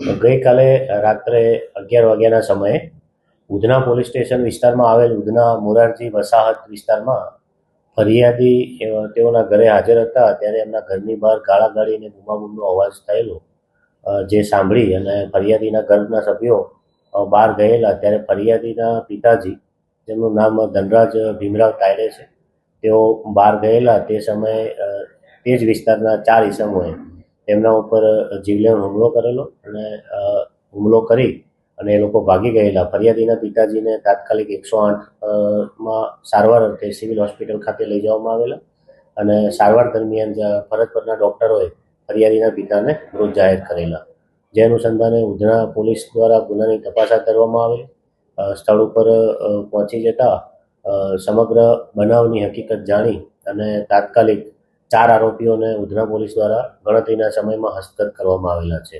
ગઈકાલે રાત્રે 11 વાગ્યાના સમયે ઉધના પોલીસ સ્ટેશન વિસ્તારમાં આવેલ ઉધના મોરારજી વસાહત વિસ્તારમાં ફરિયાદી તેઓના ઘરે હાજર હતા ત્યારે એમના ઘરની બહાર ગાળાગાળી અને બૂમાબૂમનો અવાજ થયેલો, જે સાંભળી અને ફરિયાદીના ઘરના સભ્યો બહાર ગયેલા ત્યારે ફરિયાદીના પિતાજી, જેમનું નામ ધનરાજ ભીમરાવ તાયડે છે, તેઓ બહાર ગયેલા તે સમયે તે જ વિસ્તારના 4 ઈસમોએ તેમના ઉપર જીવલેણ હુમલો કરેલો અને હુમલો કરી અને એ લોકો ભાગી ગયેલા. ફરિયાદીના પિતાજીને તાત્કાલિક 108માં સારવાર અર્થે સિવિલ હોસ્પિટલ ખાતે લઈ જવામાં આવેલા અને સારવાર દરમિયાન ફરજ પરના ડૉક્ટરોએ ફરિયાદીના પિતાને મૃત જાહેર કરેલા. જે અનુસંધાને ઉધના પોલીસ દ્વારા ગુનાની તપાસ હાથ ધરવામાં આવેલી. સ્થળ ઉપર પહોંચી જતા સમગ્ર બનાવની હકીકત જાણી અને તાત્કાલિક 4 આરોપીઓને ઉધના પોલીસ દ્વારા ગણતરીના સમયમાં હસ્તગત કરવામાં આવેલા છે.